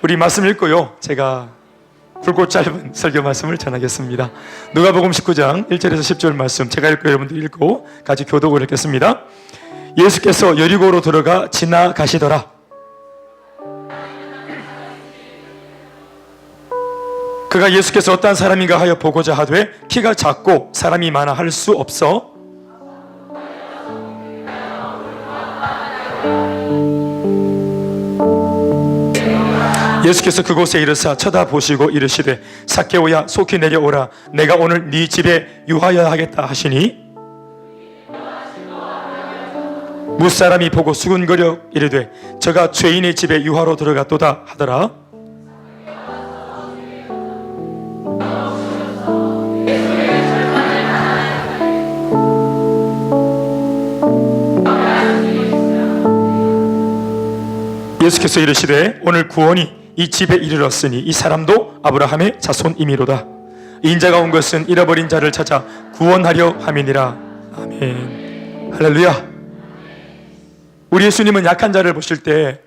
우리 말씀 읽고요, 제가 굵고 짧은 설교 말씀을 전하겠습니다. 누가복음 19장 1절에서 10절 말씀 제가 읽고 여러분들이 읽고 같이 교독을 읽겠습니다. 예수께서 여리고로 들어가 지나가시더라. 그가 예수께서 어떠한 사람인가 하여 보고자 하되 키가 작고 사람이 많아 할 수 없어 예수께서 그곳에 이르사 쳐다보시고 이르시되 삭개오야 속히 내려오라 내가 오늘 네 집에 유하여야 하겠다 하시니 무사람이 보고 수군거려 이르되 저가 죄인의 집에 유하로 들어갔도다 하더라. 예수께서 이르시되 오늘 구원이 이 집에 이르렀으니 이 사람도 아브라함의 자손이미로다. 인자가 온 것은 잃어버린 자를 찾아 구원하려 함이니라. 아멘. 할렐루야. 우리 예수님은 약한 자를 보실 때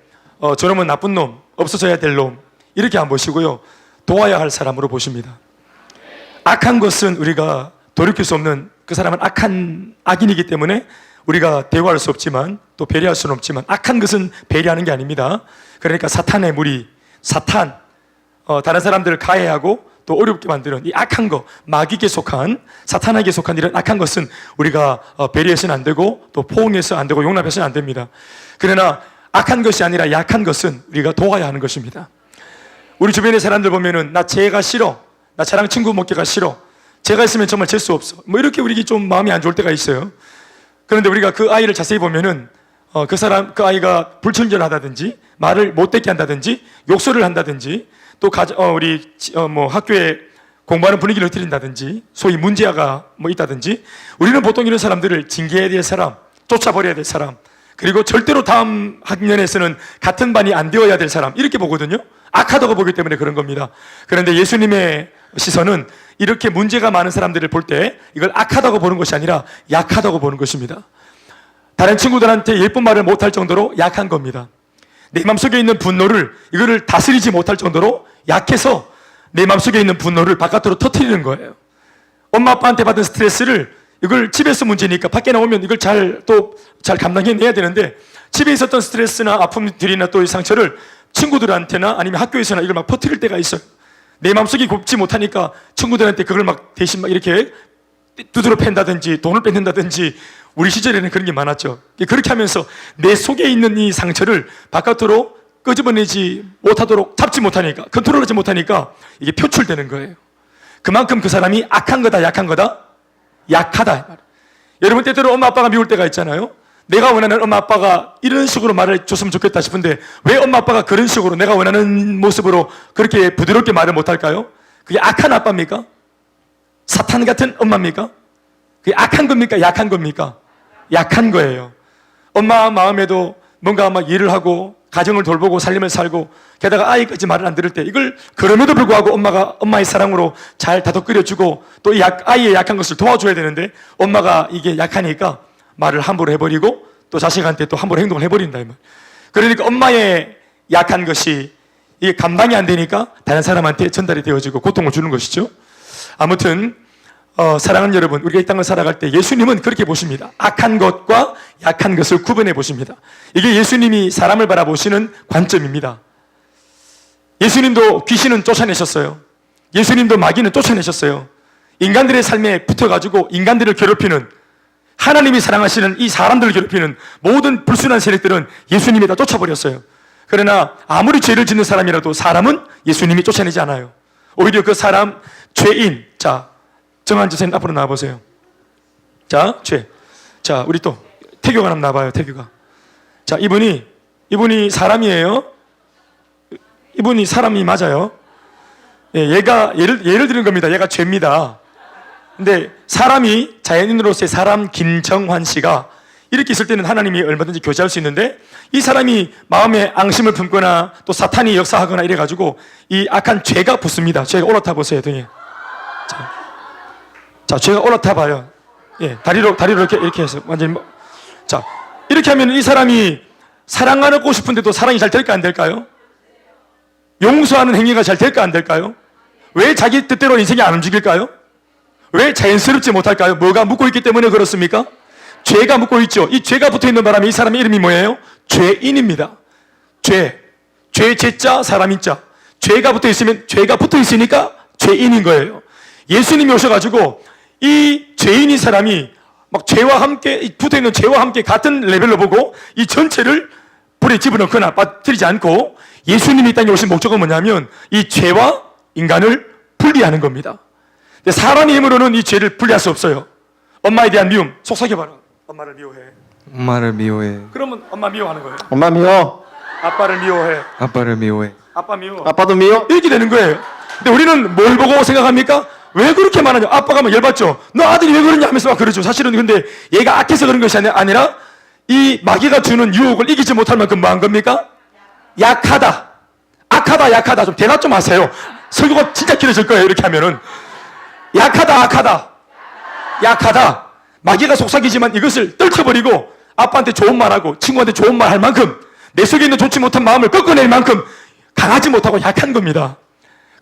저놈은 나쁜 놈, 없어져야 될 놈 이렇게 안 보시고요, 도와야 할 사람으로 보십니다. 악한 것은 우리가 돌이킬 수 없는, 그 사람은 악한 악인이기 때문에 우리가 대우할 수 없지만 또 배려할 수는 없지만, 악한 것은 배려하는 게 아닙니다. 그러니까 사탄의 무리, 사탄, 다른 사람들을 가해하고 또 어렵게 만드는 이 악한 것, 마귀에게 속한, 사탄에게 속한 이런 악한 것은 우리가 배려해서는 안 되고 또 포용해서 안 되고 용납해서는 안 됩니다. 그러나 악한 것이 아니라 약한 것은 우리가 도와야 하는 것입니다. 우리 주변의 사람들 보면은 나 쟤가 싫어, 나 쟤랑 친구 먹기가 싫어, 쟤가 있으면 정말 질 수 없어, 뭐 이렇게 우리 좀 마음이 안 좋을 때가 있어요. 그런데 우리가 그 아이를 자세히 보면은 그 아이가 불친절하다든지 말을 못되게 한다든지 욕설을 한다든지 또 우리 학교에 공부하는 분위기를 흐트린다든지 소위 문제아가 있다든지, 우리는 보통 이런 사람들을 징계해야 될 사람, 쫓아버려야 될 사람, 그리고 절대로 다음 학년에서는 같은 반이 안 되어야 될 사람 이렇게 보거든요. 악하다고 보기 때문에 그런 겁니다. 그런데 예수님의 시선은 이렇게 문제가 많은 사람들을 볼 때 이걸 악하다고 보는 것이 아니라 약하다고 보는 것입니다. 다른 친구들한테 예쁜 말을 못할 정도로 약한 겁니다. 내 마음속에 있는 분노를, 이거를 다스리지 못할 정도로 약해서 내 마음속에 있는 분노를 바깥으로 터뜨리는 거예요. 엄마 아빠한테 받은 스트레스를, 이걸 집에서 문제니까 밖에 나오면 이걸 잘 감당해내야 되는데, 집에 있었던 스트레스나 아픔들이나 또 이 상처를 친구들한테나 아니면 학교에서나 이걸 막 퍼뜨릴 때가 있어요. 내 마음속이 곱지 못하니까 친구들한테 그걸 막 대신 막 이렇게 두드러 팬다든지 돈을 뺏는다든지, 우리 시절에는 그런 게 많았죠. 그렇게 하면서 내 속에 있는 이 상처를 바깥으로 끄집어내지 못하도록 잡지 못하니까, 컨트롤하지 못하니까 이게 표출되는 거예요. 그만큼 그 사람이 악한 거다, 약한 거다? 약하다. 여러분, 때때로 엄마 아빠가 미울 때가 있잖아요. 내가 원하는 엄마 아빠가 이런 식으로 말을 줬으면 좋겠다 싶은데 왜 엄마 아빠가 그런 식으로 내가 원하는 모습으로 그렇게 부드럽게 말을 못할까요? 그게 악한 아빠입니까? 사탄 같은 엄마입니까? 그게 악한 겁니까? 약한 겁니까? 약한 거예요. 엄마 마음에도 뭔가 막 일을 하고 가정을 돌보고 살림을 살고, 게다가 아이까지 말을 안 들을 때 이걸 그럼에도 불구하고 엄마의 사랑으로 잘 다독거려주고 또 아이의 약한 것을 도와줘야 되는데, 엄마가 이게 약하니까 말을 함부로 해버리고 또 자식한테 또 함부로 행동을 해버린다 이 말. 그러니까 엄마의 약한 것이 이게 감당이 안 되니까 다른 사람한테 전달이 되어지고 고통을 주는 것이죠. 아무튼 사랑하는 여러분, 우리가 이 땅을 살아갈 때 예수님은 그렇게 보십니다. 악한 것과 약한 것을 구분해 보십니다. 이게 예수님이 사람을 바라보시는 관점입니다. 예수님도 귀신은 쫓아내셨어요. 예수님도 마귀는 쫓아내셨어요. 인간들의 삶에 붙어가지고 인간들을 괴롭히는, 하나님이 사랑하시는 이 사람들을 괴롭히는 모든 불순한 세력들은 예수님이 다 쫓아버렸어요. 그러나 아무리 죄를 짓는 사람이라도 사람은 예수님이 쫓아내지 않아요. 오히려 그 사람, 죄인, 자, 정한지 선생님 앞으로 나와보세요. 자, 자, 우리 또 태교가 한번 나와봐요. 태교가. 자, 이분이 사람이에요. 이분이 사람이 맞아요. 예, 얘가 예를 드는 겁니다. 얘가 죄입니다. 근데 사람이, 자연인으로서의 사람 김정환 씨가 이렇게 있을 때는 하나님이 얼마든지 교제할 수 있는데, 이 사람이 마음에 앙심을 품거나 또 사탄이 역사하거나 이래가지고 이 악한 죄가 붙습니다. 죄가 올라타 보세요, 등에. 자, 죄가 올라타 봐요. 예, 다리로 이렇게 해서 완전히 자, 이렇게 하면 이 사람이 사랑하고 싶은데도 사랑이 잘 될까 안 될까요? 용서하는 행위가 잘 될까 안 될까요? 왜 자기 뜻대로 인생이 안 움직일까요? 왜 자연스럽지 못할까요? 뭐가 묻고 있기 때문에 그렇습니까? 죄가 묻고 있죠. 이 죄가 붙어있는 바람에 이 사람의 이름이 뭐예요? 죄인입니다. 죄자 사람인자. 죄가 붙어있으니까 죄인인 거예요. 예수님이 오셔가지고 이 죄인인 사람이 막 죄와 함께 붙어있는 죄와 함께 같은 레벨로 보고 이 전체를 불에 집어넣거나 빠뜨리지 않고 예수님이 이 땅에 오신 목적은 뭐냐면 이 죄와 인간을 분리하는 겁니다. 근데 사람의 힘으로는 이 죄를 분리할 수 없어요. 엄마에 대한 미움 속삭여봐라. 엄마를 미워해. 엄마를 미워해. 그러면 엄마 미워하는 거예요. 엄마 미워. 아빠를 미워해. 아빠를 미워해. 아빠 미워. 아빠도 미워. 이렇게 되는 거예요. 근데 우리는 뭘 보고 생각합니까? 왜 그렇게 말하냐? 아빠가 막 열받죠. 너 아들이 왜 그러냐 하면서 막 그러죠. 사실은 근데 얘가 악해서 그런 것이 아니라 이 마귀가 주는 유혹을 이기지 못할 만큼 뭐 한 겁니까? 약하다. 약하다. 좀 대답 좀 하세요. 설교가 진짜 길어질 거예요. 이렇게 하면은. 약하다. 마귀가 속삭이지만 이것을 떨쳐버리고 아빠한테 좋은 말하고 친구한테 좋은 말 할 만큼 내 속에 있는 좋지 못한 마음을 꺾어낼 만큼 강하지 못하고 약한 겁니다.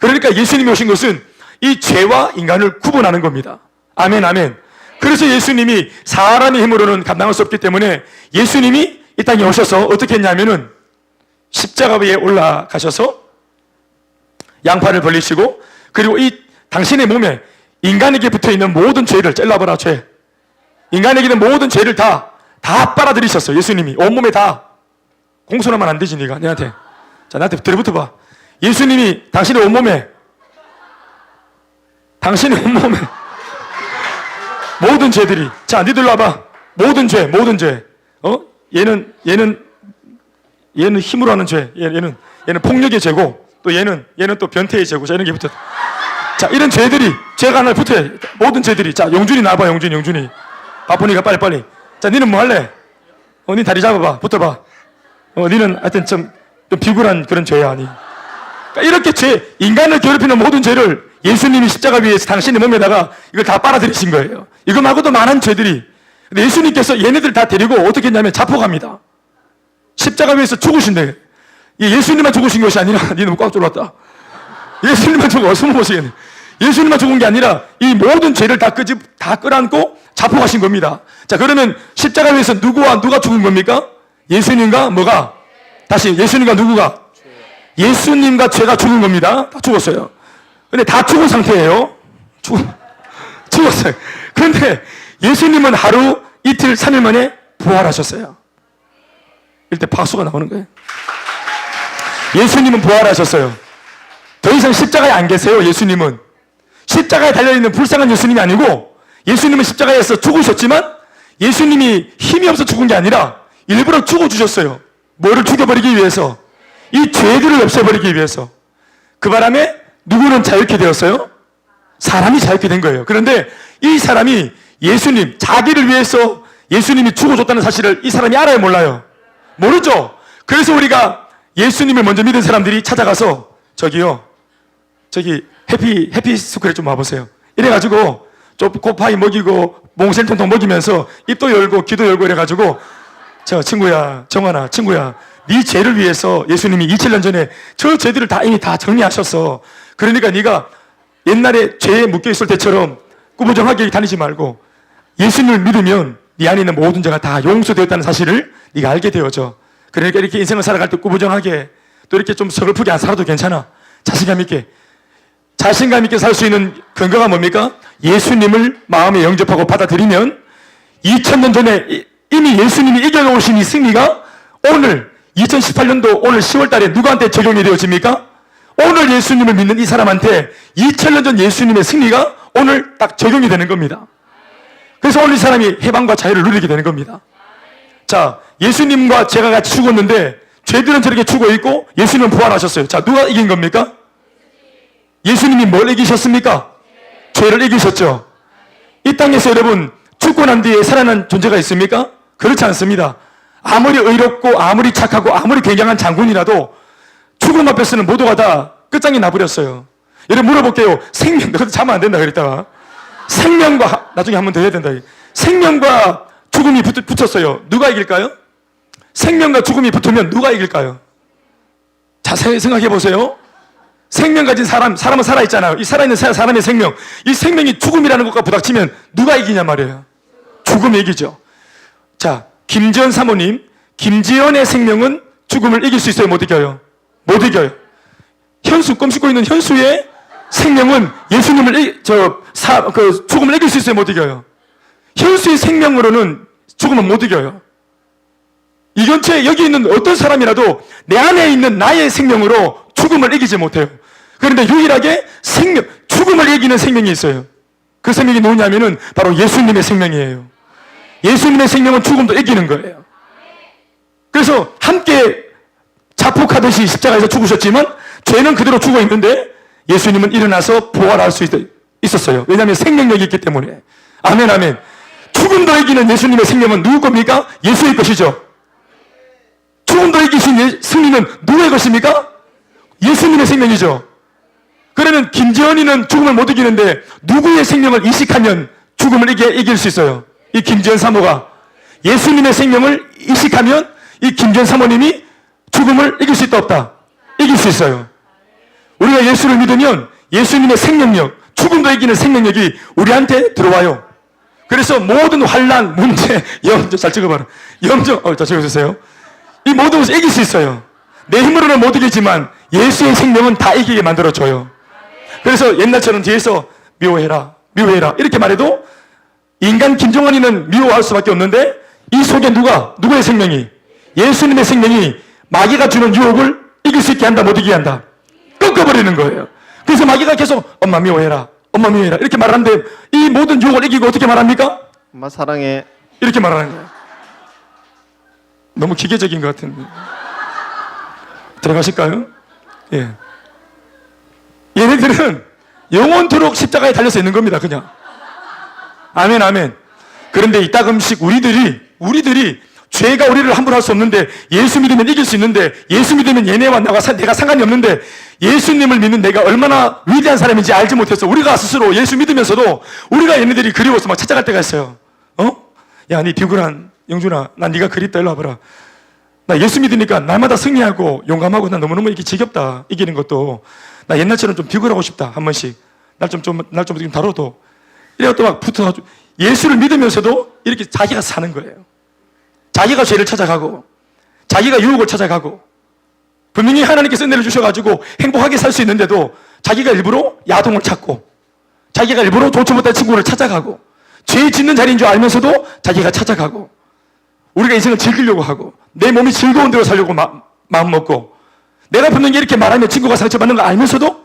그러니까 예수님이 오신 것은 이 죄와 인간을 구분하는 겁니다. 아멘. 그래서 예수님이 사람의 힘으로는 감당할 수 없기 때문에 예수님이 이 땅에 오셔서 어떻게 했냐면은 십자가 위에 올라가셔서 양팔을 벌리시고 그리고 이 당신의 몸에 인간에게 붙어있는 모든 죄를 잘라버라 죄. 인간에게 있는 모든 죄를 다 빨아들이셨어요. 예수님이 온몸에 다. 공손하면 안 되지 네가 내한테. 자 나한테 들어붙어봐. 예수님이 당신의 온몸에 모든 죄들이 자 니들 와봐. 모든 죄 얘는 힘으로 하는 죄 얘는 폭력의 죄고 또 얘는 또 변태의 죄고 자 이런 게 붙어. 자 이런 죄들이 죄가 하나 붙어요. 모든 죄들이. 자 용준이 나와봐. 용준이 바쁘니까 빨리. 자 니는 뭐 할래? 니 다리 잡아봐. 붙어봐. 니는 하여튼 좀 비굴한 그런 죄야 아니. 그러니까 이렇게 인간을 괴롭히는 모든 죄를 예수님이 십자가 위에서 당신의 몸에다가 이걸 다 빨아들이신 거예요. 이거 말고도 많은 죄들이. 근데 예수님께서 얘네들 다 데리고 어떻게 했냐면 자포갑니다. 십자가 위에서 죽으신대. 예수님만 죽으신 것이 아니라 니는 꽉 졸랐다. 예수님만 숨을 보시겠네. 예수님만 죽은 게 아니라 이 모든 죄를 다 끌어안고 자포가신 겁니다. 자 그러면 십자가 위에서 누가 죽은 겁니까? 예수님과 뭐가? 다시 예수님과 누구가? 예수님과 죄가 죽은 겁니다. 다 죽었어요. 근데 다 죽은 상태예요. 죽었어요. 그런데 예수님은 하루, 이틀, 3일 만에 부활하셨어요. 이때 박수가 나오는 거예요. 예수님은 부활하셨어요. 더 이상 십자가에 안 계세요. 예수님은 십자가에 달려있는 불쌍한 예수님이 아니고 예수님은 십자가에서 죽으셨지만 예수님이 힘이 없어 죽은 게 아니라 일부러 죽어주셨어요. 뭐를 죽여버리기 위해서? 이 죄들을 없애버리기 위해서. 그 바람에 누구는 자유케 되었어요? 사람이 자유케 된 거예요. 그런데 이 사람이 예수님, 자기를 위해서 예수님이 죽어줬다는 사실을 이 사람이 알아요, 몰라요? 모르죠? 그래서 우리가 예수님을 먼저 믿은 사람들이 찾아가서 저기 해피스쿨에 좀 와보세요. 이래가지고 초코파이 먹이고 몽생통통 먹이면서 입도 열고 귀도 열고 이래가지고 저 친구야 정환아 친구야 네 죄를 위해서 예수님이 2000년 전에 저 죄들을 다 이미 다 정리하셨어. 그러니까 네가 옛날에 죄에 묶여있을 때처럼 꾸부정하게 다니지 말고 예수님을 믿으면 네 안에 있는 모든 죄가 다 용서되었다는 사실을 네가 알게 되어져. 그러니까 이렇게 인생을 살아갈 때 꾸부정하게 또 이렇게 좀 서글프게 안 살아도 괜찮아. 자신감 있게 살 수 있는 근거가 뭡니까? 예수님을 마음에 영접하고 받아들이면 2000년 전에 이미 예수님이 이겨놓으신 이 승리가 오늘 2018년도 오늘 10월 달에 누구한테 적용이 되어집니까? 오늘 예수님을 믿는 이 사람한테 2000년 전 예수님의 승리가 오늘 딱 적용이 되는 겁니다. 그래서 오늘 이 사람이 해방과 자유를 누리게 되는 겁니다. 자, 예수님과 제가 같이 죽었는데 죄들은 저렇게 죽어 있고 예수님은 부활하셨어요. 자, 누가 이긴 겁니까? 예수님이 뭘 이기셨습니까? 죄를 이기셨죠. 이 땅에서 여러분 죽고 난 뒤에 살아난 존재가 있습니까? 그렇지 않습니다. 아무리 의롭고 아무리 착하고 아무리 굉장한 장군이라도 죽음 앞에서는 모두가 다 끝장이 나버렸어요. 여러분 물어볼게요. 생명, 너도 자면 안 된다 그랬다가 생명과 나중에 한 번 더 해야 된다. 생명과 죽음이 붙었어요. 누가 이길까요? 생명과 죽음이 붙으면 누가 이길까요? 자세히 생각해 보세요. 생명 가진 사람은 살아있잖아요. 이 살아있는 사람의 생명, 이 생명이 죽음이라는 것과 부닥치면 누가 이기냐 말이에요. 죽음이 이기죠. 자, 김지연 사모님, 김지연의 생명은 죽음을 이길 수 있어요? 못 이겨요? 못 이겨요. 현수, 껌 씹고 있는 현수의 생명은 예수님을 죽음을 이길 수 있어요? 못 이겨요? 현수의 생명으로는 죽음은 못 이겨요. 이근처에 여기 있는 어떤 사람이라도 내 안에 있는 나의 생명으로 죽음을 이기지 못해요. 그런데 유일하게 죽음을 이기는 생명이 있어요. 그 생명이 누구냐면은 바로 예수님의 생명이에요. 예수님의 생명은 죽음도 이기는 거예요. 그래서 함께 자폭하듯이 십자가에서 죽으셨지만 죄는 그대로 죽어 있는데 예수님은 일어나서 부활할 수 있었어요. 왜냐하면 생명력이 있기 때문에. 아멘, 아멘. 죽음도 이기는 예수님의 생명은 누구 겁니까? 예수의 것이죠. 죽음도 이기신 승리는 누구의 것입니까? 예수님의 생명이죠. 그러면 김지연이는 죽음을 못 이기는데 누구의 생명을 이식하면 죽음을 이길 수 있어요? 이 김지연 사모가 예수님의 생명을 이식하면 이 김지연 사모님이 죽음을 이길 수 있다 없다? 이길 수 있어요. 우리가 예수를 믿으면 예수님의 생명력, 죽음도 이기는 생명력이 우리한테 들어와요. 그래서 모든 환난, 문제, 염려, 잘 찍어봐라. 잘 찍어주세요. 이 모든 것을 이길 수 있어요. 내 힘으로는 못 이기지만 예수의 생명은 다 이기게 만들어줘요. 그래서 옛날처럼 뒤에서 미워해라, 미워해라 이렇게 말해도 인간 김정은이는 미워할 수밖에 없는데 이 속에 누구의 생명이? 예수님의 생명이 마귀가 주는 유혹을 이길 수 있게 한다, 못 이기게 한다? 꺾어버리는 거예요. 그래서 마귀가 계속 엄마 미워해라, 엄마 미워해라 이렇게 말하는데 이 모든 유혹을 이기고 어떻게 말합니까? 엄마 사랑해. 이렇게 말하는 거예요. 너무 기계적인 것 같은데. 들어가실까요? 예. 얘네들은 영원토록 십자가에 달려서 있는 겁니다, 그냥. 아멘, 아멘. 그런데 이따금씩 우리들이 죄가 우리를 함부로 할 수 없는데 예수 믿으면 이길 수 있는데 예수 믿으면 얘네와 내가 상관이 없는데 예수님을 믿는 내가 얼마나 위대한 사람인지 알지 못해서 우리가 스스로 예수 믿으면서도 우리가 얘네들이 그리워서 막 찾아갈 때가 있어요. 야, 니 비굴한 영준아, 난 네가 그립다, 일로 와봐라. 나 예수 믿으니까 날마다 승리하고 용감하고 난 너무너무 이게 지겹다, 이기는 것도. 나 옛날처럼 좀 비굴하고 싶다, 한 번씩. 날 좀 다뤄도. 이래가 또 막 붙어가지고 예수를 믿으면서도 이렇게 자기가 사는 거예요. 자기가 죄를 찾아가고 자기가 유혹을 찾아가고 분명히 하나님께서 은혜를 주셔가지고 행복하게 살 수 있는데도 자기가 일부러 야동을 찾고 자기가 일부러 좋지 못한 친구를 찾아가고 죄 짓는 자리인 줄 알면서도 자기가 찾아가고 우리가 인생을 즐기려고 하고 내 몸이 즐거운 대로 살려고 마음 먹고 내가 분명히 이렇게 말하면 친구가 상처받는 걸 알면서도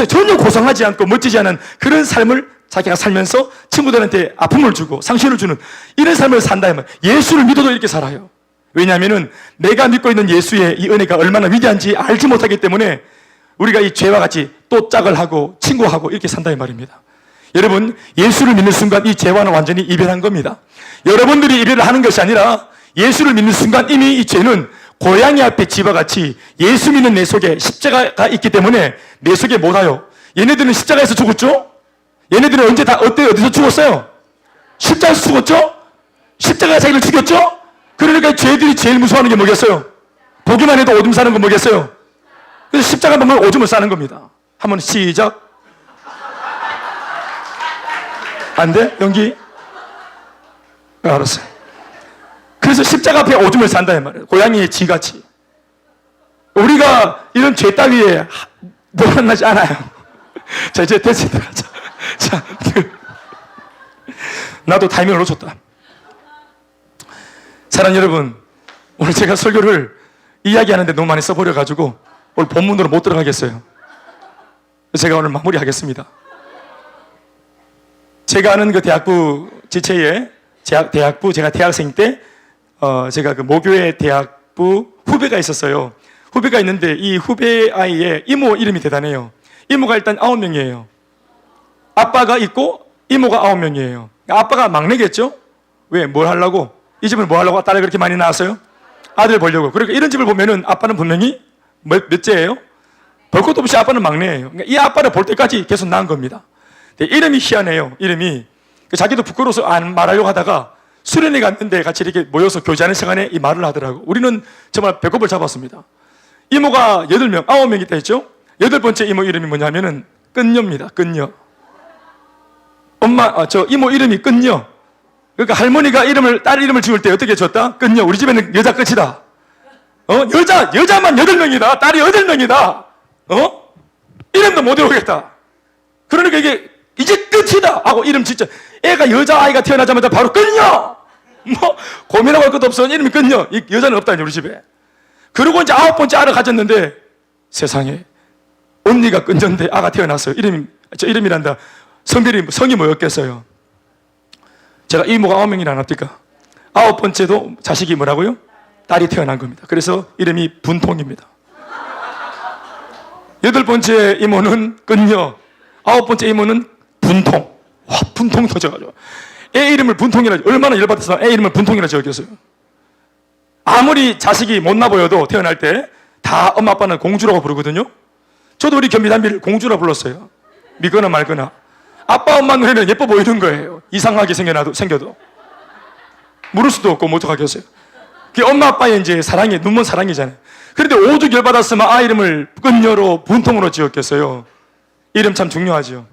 전혀 고상하지 않고 멋지지 않은 그런 삶을 자기가 살면서 친구들한테 아픔을 주고 상실을 주는 이런 삶을 산다. 예수를 믿어도 이렇게 살아요. 왜냐하면 내가 믿고 있는 예수의 이 은혜가 얼마나 위대한지 알지 못하기 때문에 우리가 이 죄와 같이 또 짝을 하고 친구하고 이렇게 산다 이 말입니다. 여러분, 예수를 믿는 순간 이 죄와는 완전히 이별한 겁니다. 여러분들이 이별을 하는 것이 아니라 예수를 믿는 순간 이미 이 죄는 고양이 앞에 집와 같이 예수 믿는 내 속에 십자가가 있기 때문에 내 속에 못 와요. 얘네들은 십자가에서 죽었죠? 얘네들은 어디서 죽었어요? 십자가에서 죽었죠? 십자가가 자기를 죽였죠? 그러니까 죄들이 제일 무서워하는 게 뭐겠어요? 보기만 해도 오줌 싸는 거 뭐겠어요? 그래서 십자가 보면 오줌을 싸는 겁니다. 한번 시작. 안 돼? 연기? 알았어요. 그래서 십자가 앞에 오줌을 싼다 이 말이에요. 고양이의 지같이. 우리가 이런 죄 따위에 노란나지 않아요. 자, 이제 됐어. 자, 나도 타이밍을 놓쳤다. 사랑하는 여러분, 오늘 제가 설교를 이야기하는데 너무 많이 써버려가지고 오늘 본문으로 못 들어가겠어요. 제가 오늘 마무리하겠습니다. 제가 아는 그 대학부 지체에 제가 대학생 때 제가 그 모교의 대학부 후배가 있었어요. 후배가 있는데 이 후배 아이의 이모 이름이 대단해요. 이모가 일단 9명이에요. 아빠가 있고 이모가 9명이에요. 아빠가 막내겠죠? 왜? 뭘 하려고? 이 집을 뭐 하려고 딸이 그렇게 많이 낳았어요? 아들 보려고. 그러니까 이런 집을 보면은 아빠는 분명히 몇째예요? 볼 것도 없이 아빠는 막내예요. 그러니까 이 아빠를 볼 때까지 계속 낳은 겁니다. 이름이 희한해요. 이름이. 자기도 부끄러워서 안 말하려고 하다가 수련회 갔는데 같이 이렇게 모여서 교제하는 시간에 이 말을 하더라고. 우리는 정말 배꼽을 잡았습니다. 이모가 8명, 9명 있다 했죠? 여덟 번째 이모 이름이 뭐냐면은 끈녀입니다. 끈녀. 저 이모 이름이 끈녀. 그러니까 할머니가 딸 이름을 지을 때 어떻게 지었다? 끈녀. 우리 집에는 여자 끝이다. 여자만 8명이다. 딸이 8명이다. 이름도 못 외우겠다. 그러니까 이제 끝이다 하고 이름 진짜 애가 여자아이가 태어나자마자 바로 끈녀. 고민하고 할 것도 없어. 이름이 끈녀. 여자는 없다 우리 집에. 그리고 이제 9번째 아를 가졌는데 세상에 언니가 끈녀인데 아가 태어났어요. 이름이란다. 성이 뭐였겠어요? 제가 이모가 9명이나 납니까? 9번째도 자식이 뭐라고요? 딸이 태어난 겁니다. 그래서 이름이 분통입니다. 8번째 이모는 끈녀, 9번째 이모는 분통. 와, 분통 터져가지고. 애 이름을 분통이라, 얼마나 열받아서 애 이름을 분통이라 지었겠어요. 아무리 자식이 못나 보여도 태어날 때 다 엄마 아빠는 공주라고 부르거든요. 저도 우리 견비단비를 공주라 불렀어요. 믿거나 말거나. 아빠 엄마 눈에는 예뻐 보이는 거예요. 이상하게 생겨도. 물을 수도 없고 뭐 어떡하겠어요. 그게 엄마 아빠의 이제 사랑이, 눈먼 사랑이잖아요. 그런데 오죽 열받았으면 아 이름을 끈녀로 분통으로 지었겠어요. 이름 참 중요하죠.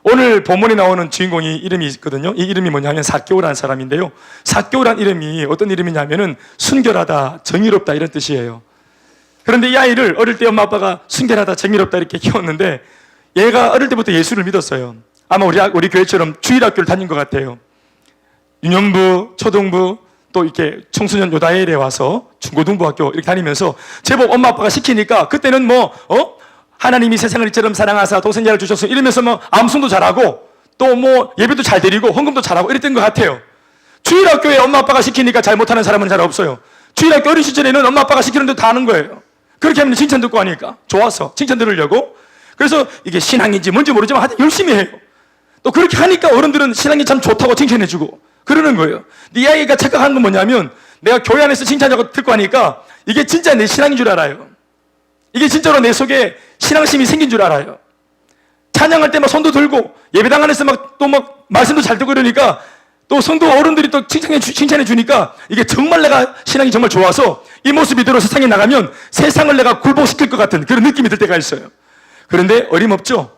오늘 본문에 나오는 주인공이 이름이 있거든요. 이 이름이 뭐냐면 삭개오라는 사람인데요. 삭개오라는 이름이 어떤 이름이냐면은 순결하다, 정의롭다 이런 뜻이에요. 그런데 이 아이를 어릴 때 엄마 아빠가 순결하다, 정의롭다 이렇게 키웠는데 얘가 어릴 때부터 예수를 믿었어요. 아마 우리 교회처럼 주일학교를 다닌 것 같아요. 유년부, 초등부, 또 이렇게 청소년 요다엘에 와서 중고등부학교 이렇게 다니면서 제법 엄마 아빠가 시키니까 그때는 하나님이 세상을 이처럼 사랑하사 독생자를 주셨어 이러면서 암송도 잘하고 또 예배도 잘 드리고 헌금도 잘하고 이랬던 것 같아요. 주일학교에 엄마 아빠가 시키니까 잘 못하는 사람은 잘 없어요. 주일학교 어린 시절에는 엄마 아빠가 시키는 대로 다 하는 거예요. 그렇게 하면 칭찬 듣고 하니까 좋아서 칭찬 들으려고. 그래서 이게 신앙인지 뭔지 모르지만 하여튼 열심히 해요. 또 그렇게 하니까 어른들은 신앙이 참 좋다고 칭찬해주고 그러는 거예요. 이 아이가 착각한 건 뭐냐면 내가 교회 안에서 칭찬하고 듣고 하니까 이게 진짜 내 신앙인 줄 알아요. 이게 진짜로 내 속에 신앙심이 생긴 줄 알아요. 찬양할 때 막 손도 들고 예배당 안에서 말씀도 잘 듣고 이러니까 또 성도 어른들이 또 칭찬해 주니까 이게 정말 내가 신앙이 정말 좋아서 이 모습 이대로 세상에 나가면 세상을 내가 굴복시킬 것 같은 그런 느낌이 들 때가 있어요. 그런데 어림없죠.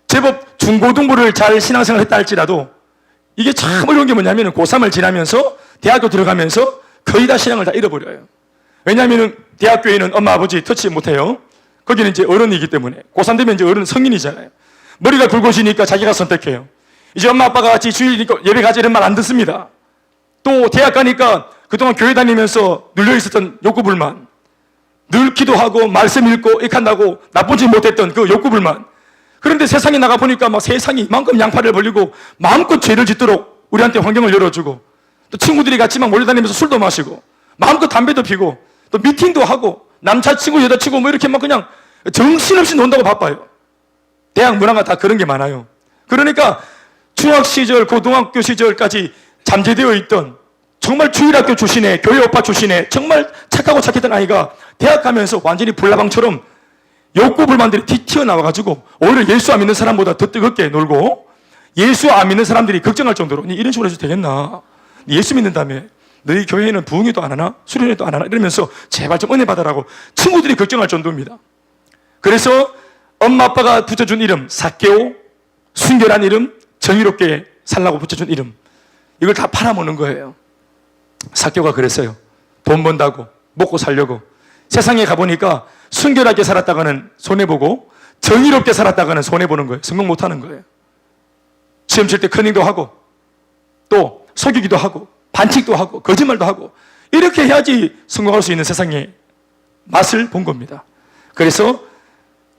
제법 중고등부를 잘 신앙생활을 했다 할지라도 이게 참 어려운 게 뭐냐면 고3을 지나면서 대학교 들어가면서 거의 다 신앙을 다 잃어버려요. 왜냐하면 대학교에는 엄마 아버지 터치 못해요. 거기는 이제 어른이기 때문에 고3 되면 이제 어른 성인이잖아요. 머리가 굵어지니까 자기가 선택해요. 이제 엄마 아빠가 같이 주일이니까 예배 가지 이런 말 안 듣습니다. 또 대학 가니까 그동안 교회 다니면서 눌려있었던 욕구불만, 늘 기도하고 말씀 읽고 이렇게 한다고 나쁜 짓 못했던 그 욕구불만. 그런데 세상에 나가 보니까 세상이 이만큼 양팔을 벌리고 마음껏 죄를 짓도록 우리한테 환경을 열어주고 또 친구들이 같이 몰려다니면서 술도 마시고 마음껏 담배도 피고 또 미팅도 하고 남자친구 여자친구 이렇게 그냥 정신없이 논다고 바빠요. 대학 문화가 다 그런 게 많아요. 그러니까 중학 시절, 고등학교 시절까지 잠재되어 있던 정말 주일학교 출신의 교회 오빠 출신의 정말 착하고 착했던 아이가 대학 가면서 완전히 불나방처럼 욕구불만들이 튀어나와가지고 오히려 예수 안 믿는 사람보다 더 뜨겁게 놀고 예수 안 믿는 사람들이 걱정할 정도로 니 이런 식으로 해도 되겠나? 니 예수 믿는다며 너희 교회에는 부흥회도 안 하나? 수련회도 안 하나? 이러면서 제발 좀 은혜 받아라고 친구들이 걱정할 정도입니다. 그래서 엄마 아빠가 붙여준 이름 삭개오, 순결한 이름, 정의롭게 살라고 붙여준 이름 이걸 다 팔아먹는 거예요. 삭개오가 그랬어요. 돈 번다고 먹고 살려고 세상에 가보니까 순결하게 살았다가는 손해보고 정의롭게 살았다가는 손해보는 거예요. 성공 못하는 거예요. 시험 칠 때 커닝도 하고 또 속이기도 하고 반칙도 하고 거짓말도 하고 이렇게 해야지 성공할 수 있는 세상의 맛을 본 겁니다. 그래서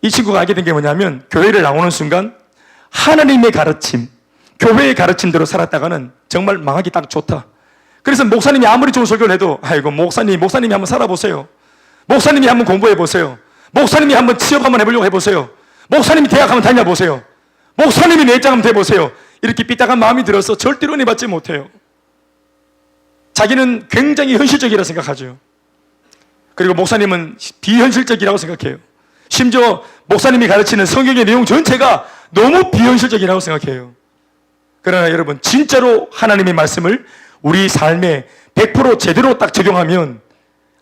이 친구가 알게 된 게 뭐냐면 교회를 나오는 순간 하나님의 가르침, 교회의 가르침대로 살았다가는 정말 망하기 딱 좋다. 그래서 목사님이 아무리 좋은 설교를 해도 아이고 목사님이 한번 살아보세요. 목사님이 한번 공부해보세요. 목사님이 한번 취업 한번 해보려고 해보세요. 목사님이 대학 한번 다녀보세요. 목사님이 내장 한번 돼보세요. 이렇게 삐딱한 마음이 들어서 절대로 은혜 받지 못해요. 자기는 굉장히 현실적이라 생각하죠. 그리고 목사님은 비현실적이라고 생각해요. 심지어 목사님이 가르치는 성경의 내용 전체가 너무 비현실적이라고 생각해요. 그러나 여러분 진짜로 하나님의 말씀을 우리 삶에 100% 제대로 딱 적용하면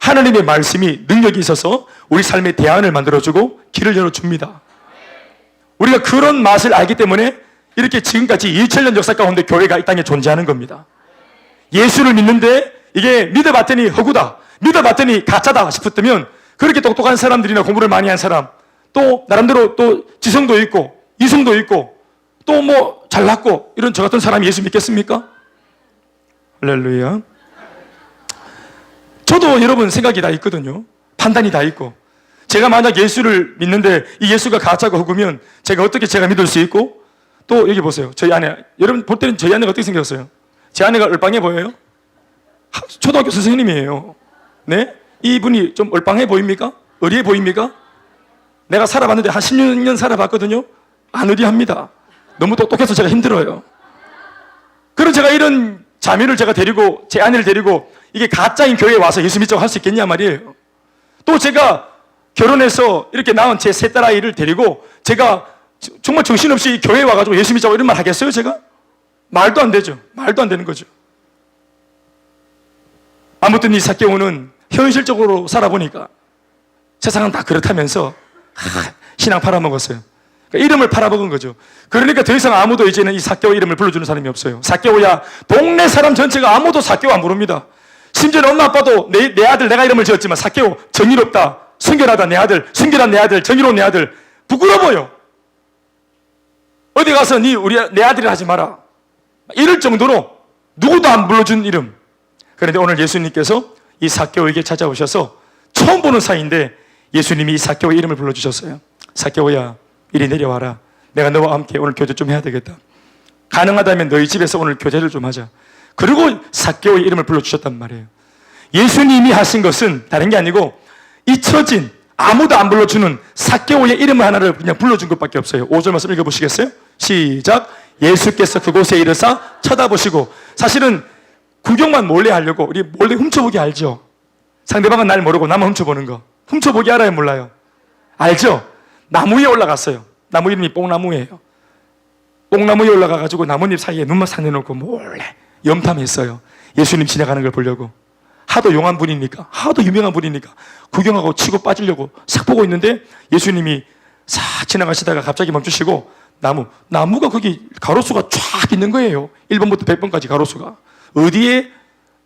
하나님의 말씀이 능력이 있어서 우리 삶의 대안을 만들어주고 길을 열어줍니다. 우리가 그런 맛을 알기 때문에 이렇게 지금까지 2000년 역사 가운데 교회가 이 땅에 존재하는 겁니다. 예수를 믿는데 이게 믿어봤더니 허구다, 믿어봤더니 가짜다 싶었다면 그렇게 똑똑한 사람들이나 공부를 많이 한 사람, 또 나름대로 또 지성도 있고 이성도 있고 또 뭐 잘났고 이런 저 같은 사람이 예수 믿겠습니까? 할렐루야. 저도 여러분 생각이 다 있거든요. 판단이 다 있고, 제가 만약 예수를 믿는데 이 예수가 가짜고 허구면 제가 어떻게 제가 믿을 수 있고, 또 여기 보세요. 저희 아내, 여러분 볼 때는 저희 아내가 어떻게 생겼어요? 제 아내가 얼빵해 보여요? 초등학교 선생님이에요. 네? 이분이 좀 얼빵해 보입니까? 의리해 보입니까? 내가 살아봤는데 한 16년 살아봤거든요. 안 의리합니다. 너무 똑똑해서 제가 힘들어요. 그럼 제가 이런 자매를 제가 데리고, 제 아내를 데리고 이게 가짜인 교회에 와서 예수 믿자고 할 수 있겠냐 말이에요. 또 제가 결혼해서 이렇게 낳은 제 세 딸아이를 데리고 제가 정말 정신없이 교회에 와가지고 예수 믿자고 이런 말 하겠어요, 제가? 말도 안 되죠. 말도 안 되는 거죠. 아무튼 이 삭개오는 현실적으로 살아보니까 세상은 다 그렇다면서 신앙 팔아먹었어요. 그러니까 이름을 팔아먹은 거죠. 그러니까 더 이상 아무도 이제는 이 삭개오 이름을 불러주는 사람이 없어요. 삭개오야, 동네 사람 전체가 아무도 삭개오 안 부릅니다. 심지어 엄마 아빠도 내 아들, 내가 이름을 지었지만 삭개오, 정의롭다, 순결하다 내 아들, 순결한 내 아들, 정의로운 내 아들, 부끄러워요. 어디 가서 내 아들이라 하지 마라, 이럴 정도로 누구도 안 불러준 이름. 그런데 오늘 예수님께서 이 삭개오에게 찾아오셔서 처음 보는 사이인데 예수님이 이 삭개오의 이름을 불러주셨어요. 삭개오야, 이리 내려와라. 내가 너와 함께 오늘 교제 좀 해야 되겠다. 가능하다면 너희 집에서 오늘 교제를 좀 하자. 그리고 삭개오의 이름을 불러주셨단 말이에요. 예수님이 하신 것은 다른 게 아니고 잊혀진, 아무도 안 불러주는 삭개오의 이름 하나를 그냥 불러준 것밖에 없어요. 5절 말씀 읽어보시겠어요? 시작. 예수께서 그곳에 이르사 쳐다보시고, 사실은 구경만 몰래 하려고 우리 몰래 훔쳐보기 알죠? 상대방은 날 모르고 나만 훔쳐보는 거. 훔쳐보기 알아요, 몰라요? 알죠? 나무 위에 올라갔어요. 나무 이름이 뽕나무예요. 뽕나무 위에 올라가가지고 나뭇잎 사이에 눈만 싹 내놓고 몰래 염탐했어요. 예수님 지나가는 걸 보려고. 하도 용한 분이니까, 하도 유명한 분이니까 구경하고 치고 빠지려고 싹 보고 있는데 예수님이 싹 지나가시다가 갑자기 멈추시고 나무가 거기 가로수가 쫙 있는 거예요. 1번부터 100번까지 가로수가. 어디에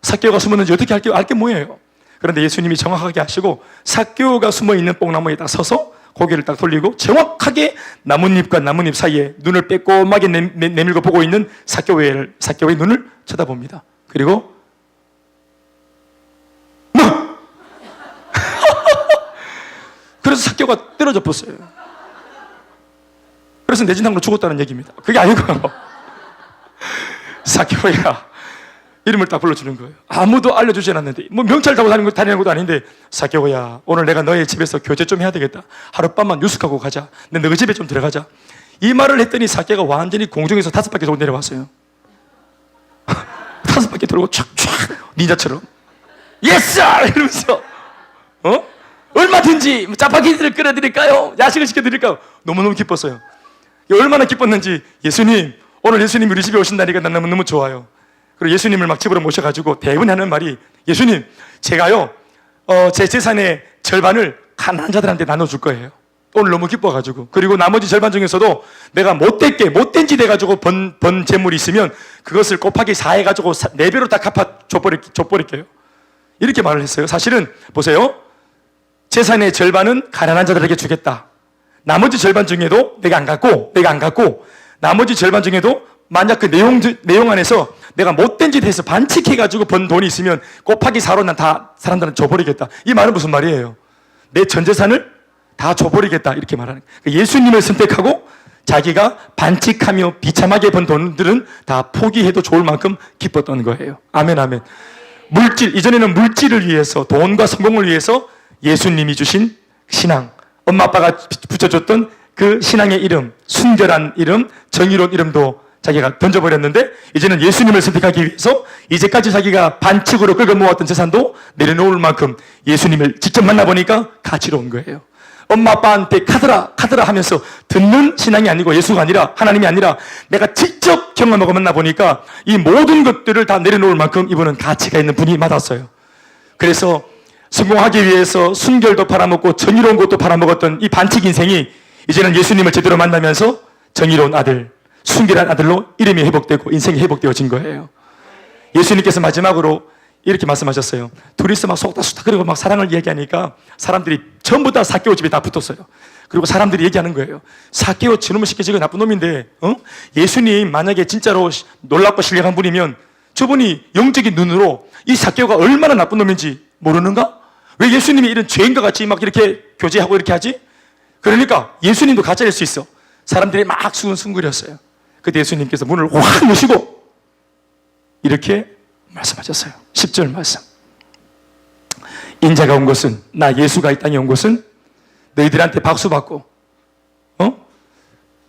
삭개오가 숨었는지 어떻게 알게 뭐예요? 그런데 예수님이 정확하게 하시고 삭개오가 숨어있는 뽕나무에 딱 서서 고개를 딱 돌리고 정확하게 나뭇잎과 나뭇잎 사이에 눈을 빼꼼하게 내밀고 보고 있는 삭개오의 눈을 쳐다봅니다. 그리고 뭐? 그래서 삭개오가 떨어져 버렸어요. 그래서 내진탕으로 죽었다는 얘기입니다. 그게 아니고요. 삭개오야, 이름을 딱 불러주는 거예요. 아무도 알려주지 않았는데, 뭐 명찰 타고 다니는 것도 아닌데, 삭개오야, 오늘 내가 너의 집에서 교제 좀 해야 되겠다. 하룻밤만 뉴스하고 가자. 너 집에 좀 들어가자. 이 말을 했더니 삭개오가 완전히 공중에서 5바퀴 돌고 내려왔어요. 5바퀴 돌고 촥촥 닌자처럼 예스! 이러면서 얼마든지 짜파게티를 끓여드릴까요? 야식을 시켜드릴까요? 너무너무 기뻤어요. 얼마나 기뻤는지, 예수님, 오늘 예수님이 우리 집에 오신다니까 난 너무 좋아요. 그리고 예수님을 막 집으로 모셔가지고 대부분 하는 말이, 예수님, 제가요 제 재산의 절반을 가난한 자들한테 나눠줄 거예요. 오늘 너무 기뻐가지고. 그리고 나머지 절반 중에서도 내가 못된 짓 해가지고 번 재물이 있으면 그것을 곱하기 4 해가지고 4배로 다 갚아 줘버릴게요. 이렇게 말을 했어요. 사실은 보세요, 재산의 절반은 가난한 자들에게 주겠다. 나머지 절반 중에도 내가 안 갖고 나머지 절반 중에도 만약 그 내용 안에서 내가 못된 짓 해서 반칙해가지고 번 돈이 있으면 곱하기 4로 난 다 사람들한테 줘버리겠다. 이 말은 무슨 말이에요? 내 전 재산을 다 줘버리겠다, 이렇게 말하는 거예요. 예수님을 선택하고 자기가 반칙하며 비참하게 번 돈들은 다 포기해도 좋을 만큼 기뻤던 거예요. 아멘, 아멘. 이전에는 물질을 위해서, 돈과 성공을 위해서 예수님이 주신 신앙, 엄마 아빠가 붙여줬던 그 신앙의 이름, 순결한 이름, 정의로운 이름도 자기가 던져버렸는데, 이제는 예수님을 선택하기 위해서 이제까지 자기가 반칙으로 끌고 모았던 재산도 내려놓을 만큼 예수님을 직접 만나보니까 가치로운 거예요. 엄마 아빠한테 카드라 하면서 듣는 신앙이 아니고, 예수가 아니라, 하나님이 아니라 내가 직접 경험하고 만나보니까 이 모든 것들을 다 내려놓을 만큼 이분은 가치가 있는 분이 맞았어요. 그래서 성공하기 위해서 순결도 팔아먹고 정의로운 것도 팔아먹었던 이 반칙 인생이 이제는 예수님을 제대로 만나면서 정의로운 아들, 순결한 아들로 이름이 회복되고 인생이 회복되어진 거예요. 예수님께서 마지막으로 이렇게 말씀하셨어요. 둘이서 막 속닥속닥 그리고 막 사랑을 얘기하니까 사람들이 전부 다 삭개오 집에 다 붙었어요. 그리고 사람들이 얘기하는 거예요. 삭개오 저놈의 새끼 저거 나쁜 놈인데 예수님 만약에 진짜로 놀랍고 신령한 분이면 저분이 영적인 눈으로 이 삭개오가 얼마나 나쁜 놈인지 모르는가? 왜 예수님이 이런 죄인과 같이 막 이렇게 교제하고 이렇게 하지? 그러니까 예수님도 가짜일 수 있어. 사람들이 막 수근수근거렸어요. 그때 예수님께서 문을 확 여시고 이렇게 말씀하셨어요. 10절 말씀. 인자가 온 것은, 나 예수가 이 땅에 온 것은 너희들한테 박수 받고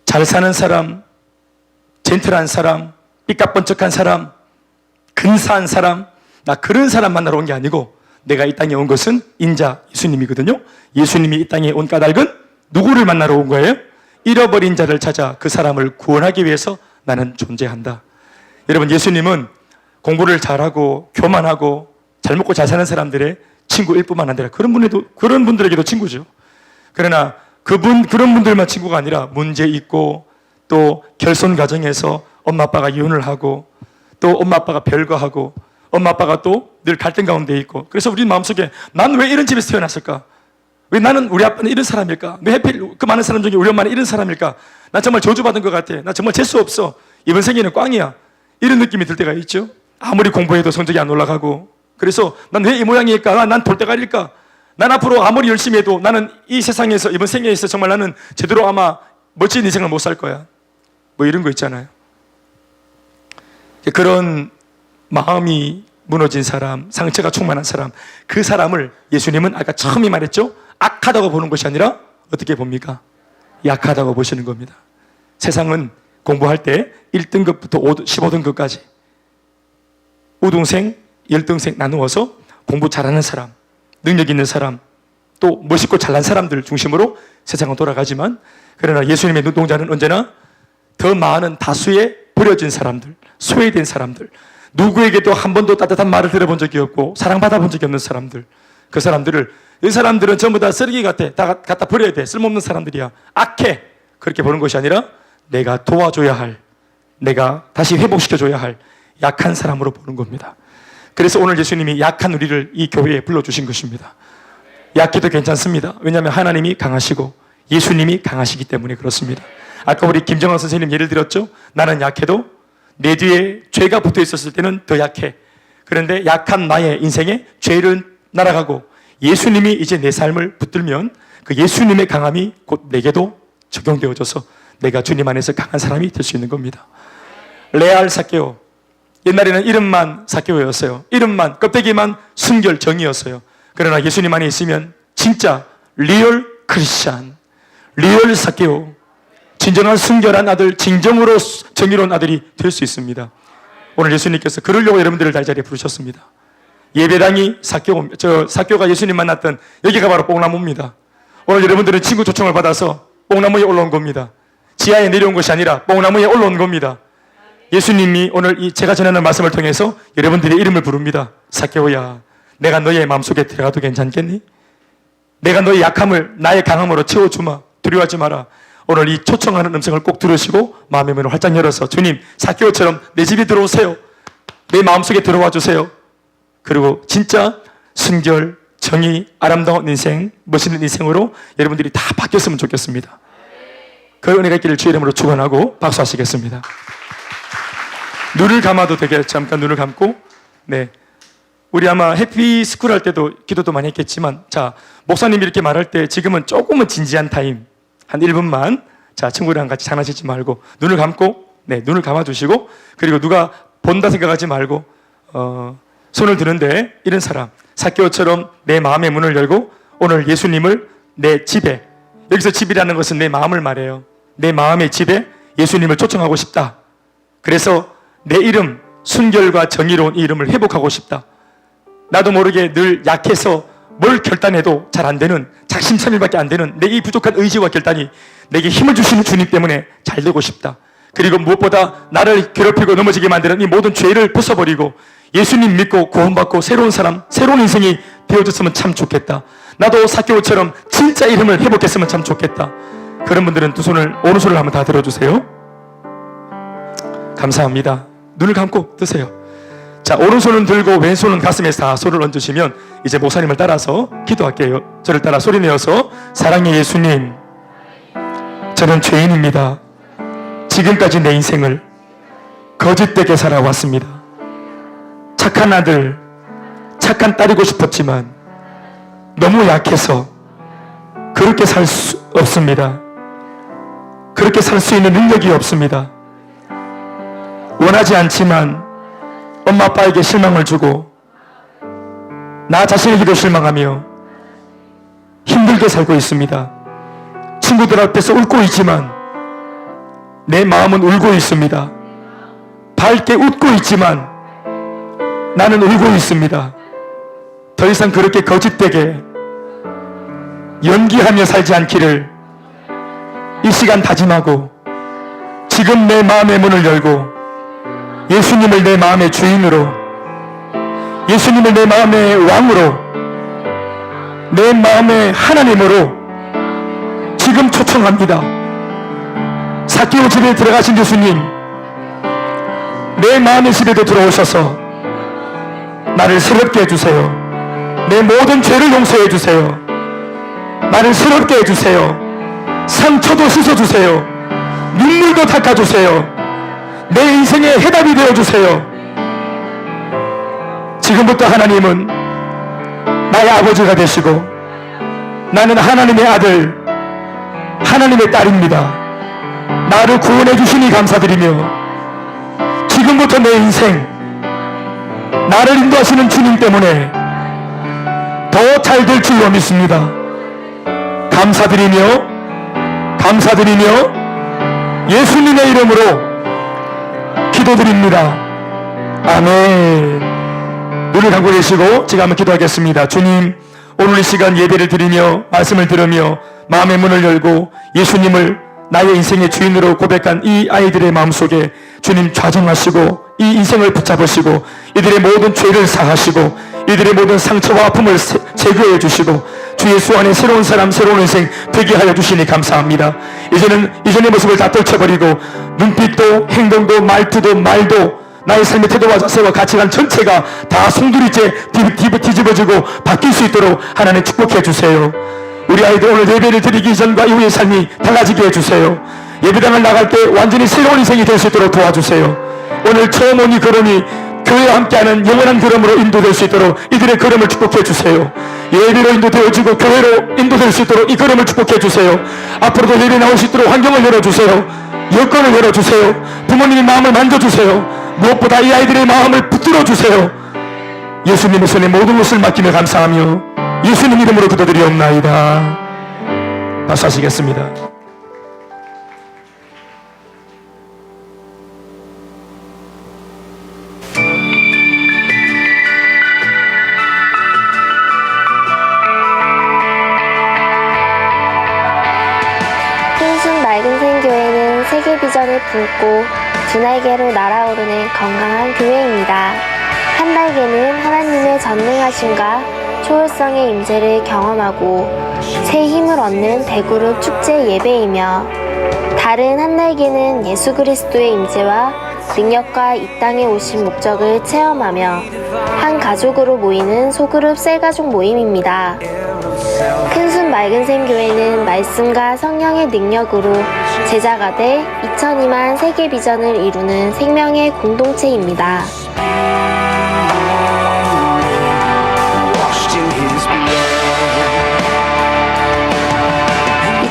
잘 사는 사람, 젠틀한 사람, 삐까번쩍한 사람, 근사한 사람, 나 그런 사람 만나러 온 게 아니고 내가 이 땅에 온 것은 인자 예수님이거든요. 예수님이 이 땅에 온 까닭은 누구를 만나러 온 거예요? 잃어버린 자를 찾아 그 사람을 구원하기 위해서 나는 존재한다. 여러분, 예수님은 공부를 잘하고 교만하고 잘 먹고 잘 사는 사람들의 친구일 뿐만 아니라 그런 분들에게도 친구죠. 그러나 그런 분들만 친구가 아니라 문제 있고 또 결손 가정에서 엄마 아빠가 이혼을 하고 또 엄마 아빠가 별거하고 엄마 아빠가 또 늘 갈등 가운데 있고, 그래서 우리 마음속에 난 왜 이런 집에서 태어났을까? 왜 나는 우리 아빠는 이런 사람일까? 왜 하필 그 많은 사람 중에 우리 엄마는 이런 사람일까? 난 정말 저주받은 것 같아. 나 정말 재수 없어. 이번 생에는 꽝이야. 이런 느낌이 들 때가 있죠. 아무리 공부해도 성적이 안 올라가고, 그래서 난 왜 이 모양일까? 난 돌대가리일까? 난 앞으로 아무리 열심히 해도 나는 이 세상에서 이번 생에서 정말 나는 제대로 아마 멋진 인생을 못 살 거야. 뭐 이런 거 있잖아요. 그런 마음이 무너진 사람, 상처가 충만한 사람, 그 사람을 예수님은 아까 처음에 말했죠? 악하다고 보는 것이 아니라 어떻게 봅니까? 약하다고 보시는 겁니다. 세상은 공부할 때 1등급부터 15등급까지 우등생, 열등생 나누어서 공부 잘하는 사람, 능력 있는 사람, 또 멋있고 잘난 사람들 중심으로 세상은 돌아가지만, 그러나 예수님의 눈동자는 언제나 더 많은 다수의 버려진 사람들, 소외된 사람들, 누구에게도 한 번도 따뜻한 말을 들어본 적이 없고 사랑받아 본 적이 없는 사람들, 그 사람들을, 이 사람들은 전부 다 쓰레기 같아. 다 갖다 버려야 돼. 쓸모없는 사람들이야. 악해. 그렇게 보는 것이 아니라 내가 도와줘야 할, 내가 다시 회복시켜줘야 할 약한 사람으로 보는 겁니다. 그래서 오늘 예수님이 약한 우리를 이 교회에 불러주신 것입니다. 약해도 괜찮습니다. 왜냐하면 하나님이 강하시고 예수님이 강하시기 때문에 그렇습니다. 아까 우리 김정환 선생님 예를 들었죠? 나는 약해도 내 뒤에 죄가 붙어 있었을 때는 더 약해. 그런데 약한 나의 인생에 죄를 날아가고 예수님이 이제 내 삶을 붙들면 그 예수님의 강함이 곧 내게도 적용되어져서 내가 주님 안에서 강한 사람이 될 수 있는 겁니다. 레알 삭개오. 옛날에는 이름만 삭개오였어요. 이름만, 껍데기만 순결 정이었어요. 그러나 예수님 안에 있으면 진짜 리얼 크리스찬, 리얼 삭개오, 진정한 순결한 아들, 진정으로 정의로운 아들이 될 수 있습니다. 오늘 예수님께서 그러려고 여러분들을 다 이 자리에 부르셨습니다. 예배당이 삭개오가 예수님 만났던 여기가 바로 뽕나무입니다. 오늘 여러분들은 친구 초청을 받아서 뽕나무에 올라온 겁니다. 지하에 내려온 것이 아니라 뽕나무에 올라온 겁니다. 예수님이 오늘 제가 전하는 말씀을 통해서 여러분들의 이름을 부릅니다. 삭개오야, 내가 너의 마음속에 들어가도 괜찮겠니? 내가 너의 약함을 나의 강함으로 채워주마. 두려워하지 마라. 오늘 이 초청하는 음성을 꼭 들으시고 마음의 문을 활짝 열어서 주님, 삭개오처럼 내 집에 들어오세요. 내 마음속에 들어와 주세요. 그리고 진짜 순결, 정의, 아름다운 인생, 멋있는 인생으로 여러분들이 다 바뀌었으면 좋겠습니다. 그 은혜가 있기를 주의 이름으로 축원하고 박수하시겠습니다. 눈을 감아도 되게 잠깐 눈을 감고, 네, 우리 아마 해피스쿨 할 때도 기도도 많이 했겠지만, 자, 목사님이 이렇게 말할 때 지금은 조금은 진지한 타임, 한 1분만, 자, 친구랑 같이 장난치지 말고 눈을 감고, 네, 눈을 감아주시고, 그리고 누가 본다 생각하지 말고 손을 드는데, 이런 사람, 삭개오처럼 내 마음의 문을 열고 오늘 예수님을 내 집에, 여기서 집이라는 것은 내 마음을 말해요. 내 마음의 집에 예수님을 초청하고 싶다. 그래서 내 이름, 순결과 정의로운 이 이름을 회복하고 싶다. 나도 모르게 늘 약해서 뭘 결단해도 잘 안 되는, 작심삼일밖에 안 되는 내 이 부족한 의지와 결단이 내게 힘을 주시는 주님 때문에 잘 되고 싶다. 그리고 무엇보다 나를 괴롭히고 넘어지게 만드는 이 모든 죄를 벗어버리고 예수님 믿고 구원받고 새로운 사람, 새로운 인생이 되어졌으면 참 좋겠다. 나도 삭개오처럼 진짜 이름을 회복했으면 참 좋겠다. 그런 분들은 두 손을, 오른손을 한번 다 들어주세요. 감사합니다. 눈을 감고 드세요. 자, 오른손은 들고 왼손은 가슴에 다 손을 얹으시면 이제 목사님을 따라서 기도할게요. 저를 따라 소리내어서 사랑의 예수님, 저는 죄인입니다. 지금까지 내 인생을 거짓되게 살아왔습니다. 착한 아들, 착한 딸이고 싶었지만 너무 약해서 그렇게 살 수 없습니다. 그렇게 살 수 있는 능력이 없습니다. 원하지 않지만 엄마 아빠에게 실망을 주고 나 자신에게도 실망하며 힘들게 살고 있습니다. 친구들 앞에서 웃고 있지만 내 마음은 울고 있습니다. 밝게 웃고 있지만 나는 울고 있습니다. 더 이상 그렇게 거짓되게 연기하며 살지 않기를 이 시간 다짐하고 지금 내 마음의 문을 열고 예수님을 내 마음의 주인으로, 예수님을 내 마음의 왕으로, 내 마음의 하나님으로 지금 초청합니다. 삭개오 집에 들어가신 예수님, 내 마음의 집에도 들어오셔서 나를 새롭게 해주세요. 내 모든 죄를 용서해 주세요. 나를 새롭게 해주세요. 상처도 씻어주세요. 눈물도 닦아주세요. 내 인생의 해답이 되어주세요. 지금부터 하나님은 나의 아버지가 되시고 나는 하나님의 아들, 하나님의 딸입니다. 나를 구원해 주시니 감사드리며 지금부터 내 인생, 나를 인도하시는 주님 때문에 더 잘 될 줄로 믿습니다. 감사드리며 예수님의 이름으로 기도드립니다. 아멘. 눈을 감고 계시고 제가 한번 기도하겠습니다. 주님, 오늘 이 시간 예배를 드리며 말씀을 들으며 마음의 문을 열고 예수님을 나의 인생의 주인으로 고백한 이 아이들의 마음속에 주님 좌정하시고 이 인생을 붙잡으시고 이들의 모든 죄를 사하시고 이들의 모든 상처와 아픔을 제거해 주시고 주 예수 안에 새로운 사람, 새로운 인생 되게 하여 주시니 감사합니다. 이제는 이전의 모습을 다 떨쳐버리고 눈빛도 행동도 말투도 말도 나의 삶의 태도와 자세와 가치관 전체가 다 송두리째 뒤집어지고 바뀔 수 있도록 하나님 축복해 주세요. 우리 아이들 오늘 예배를 드리기 전과 이후의 삶이 달라지게 해주세요. 예배당을 나갈 때 완전히 새로운 인생이 될 수 있도록 도와주세요. 오늘 처음 온 이 걸음이 교회와 함께하는 영원한 걸음으로 인도될 수 있도록 이들의 걸음을 축복해 주세요. 예배로 인도되어지고 교회로 인도될 수 있도록 이 걸음을 축복해 주세요. 앞으로도 예배 나올 수 있도록 환경을 열어주세요. 여건을 열어주세요. 부모님의 마음을 만져주세요. 무엇보다 이 아이들의 마음을 붙들어 주세요. 예수님의 손에 모든 것을 맡기며 감사하며 예수님 이름으로 기도드리옵나이다. 박수 하시겠습니다. 흰순 맑은 생교회는 세계 비전을 품고 두 날개로 날아오르는 건강한 교회입니다. 한 날개는 하나님의 전능하심과 초월성의 임재를 경험하고 새 힘을 얻는 대그룹 축제 예배이며 다른 한 날개는 예수 그리스도의 임재와 능력과 이 땅에 오신 목적을 체험하며 한 가족으로 모이는 소그룹 셀가족 모임입니다. 큰순 맑은샘 교회는 말씀과 성령의 능력으로 제자가 돼 2002만 세계 비전을 이루는 생명의 공동체입니다.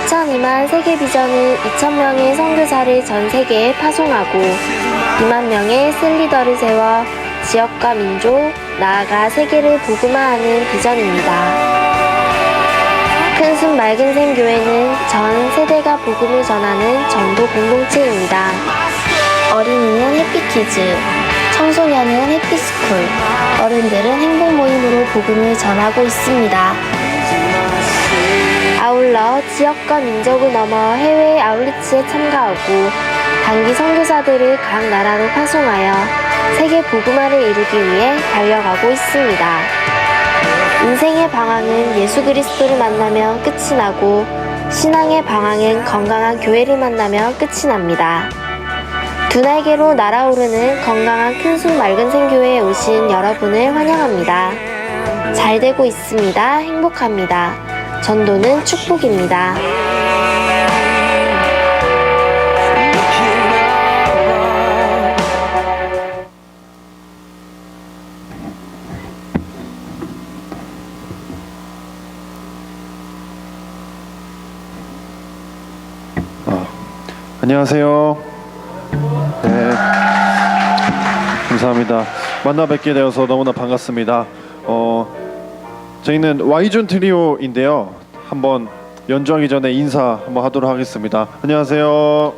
2002만 세계 비전은 2,000명의 선교사를 전 세계에 파송하고 2만 명의 셀리더를 세워 지역과 민족, 나아가 세계를 복음화하는 비전입니다. 큰순 맑은샘 교회는 전 세대가 복음을 전하는 전도 공동체입니다. 어린이는 해피키즈, 청소년은 해피스쿨, 어른들은 행복 모임으로 복음을 전하고 있습니다. 아울러 지역과 민족을 넘어 해외 아울리치에 참가하고 단기 선교사들을 각 나라로 파송하여 세계 복음화를 이루기 위해 달려가고 있습니다. 인생의 방황은 예수 그리스도를 만나며 끝이 나고 신앙의 방황은 건강한 교회를 만나며 끝이 납니다. 두 날개로 날아오르는 건강한 큰손 맑은 생교회에 오신 여러분을 환영합니다. 잘 되고 있습니다. 행복합니다. 전도는 축복입니다. 안녕하세요. 네, 감사합니다. 만나 뵙게 되어서 너무나 반갑습니다. 저희는 Y존 트리오인데요. 한번 연주하기 전에 인사 한번 하도록 하겠습니다. 안녕하세요.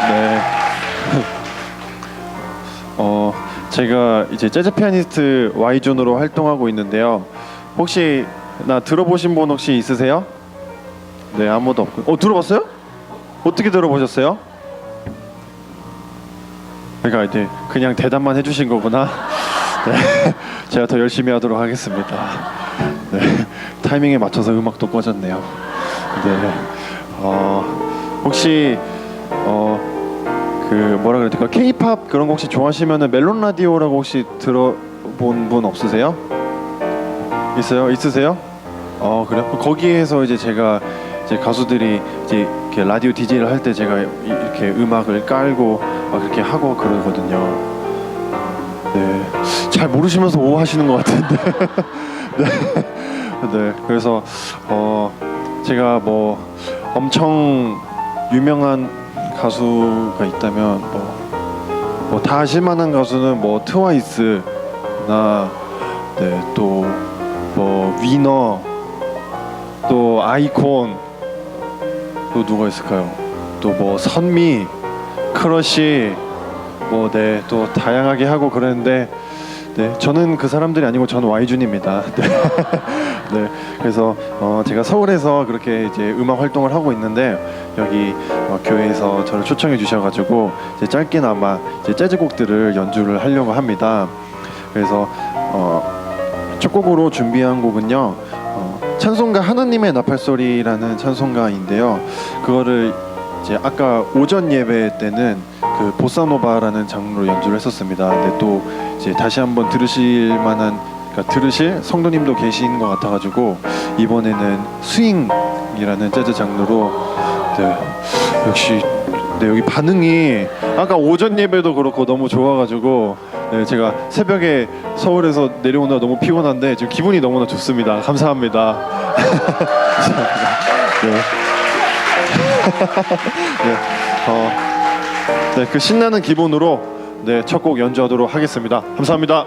네. 제가 이제 재즈 피아니스트 Y존으로 활동하고 있는데요. 혹시 나 들어보신 분 혹시 있으세요? 네, 아무도 없고. 들어봤어요? 어떻게 들어보셨어요? 그러니까 이제 그냥 대답만 해주신 거구나. 네, 제가 더 열심히 하도록 하겠습니다. 네, 타이밍에 맞춰서 음악도 꺼졌네요. 네, 혹시 그 뭐라 그래야 될까? K-팝 그런 거 혹시 좋아하시면은 멜론 라디오라고 혹시 들어본 분 없으세요? 있어요? 있으세요? 그래요? 거기에서 이제 제가 이제 가수들이 이제 이렇게 라디오 DJ를 할 때 제가 이렇게 음악을 깔고 그렇게 하고 그러거든요. 네, 잘 모르시면서 오 하시는 것 같은데. 네, 네, 그래서 제가 뭐 엄청 유명한 가수가 있다면 뭐 다 아실만한 가수는 뭐 트와이스나 네, 또 뭐 위너, 또 아이콘, 또 누가 있을까요? 또 뭐 선미, 크러쉬, 뭐 네, 또 다양하게 하고 그러는데 네, 저는 그 사람들이 아니고 저는 Y존입니다. 네. 네, 그래서 제가 서울에서 그렇게 이제 음악 활동을 하고 있는데 여기 교회에서 저를 초청해 주셔가지고 이제 짧게나마 이제 재즈곡들을 연주를 하려고 합니다. 그래서 첫 곡으로 준비한 곡은요. 찬송가 하나님의 나팔소리라는 찬송가인데요. 그거를 이제 아까 오전 예배 때는 그 보사노바라는 장르로 연주를 했었습니다. 근데 또 이제 다시 한번 들으실 만한, 그러니까 들으실 성도님도 계신 것 같아가지고 이번에는 스윙이라는 재즈 장르로 네, 역시 네, 여기 반응이 아까 오전 예배도 그렇고 너무 좋아가지고 네, 제가 새벽에 서울에서 내려오느라 너무 피곤한데 지금 기분이 너무나 좋습니다. 감사합니다. 감사합니다. 네. 네, 네, 그 신나는 기분으로 네, 첫 곡 연주하도록 하겠습니다. 감사합니다.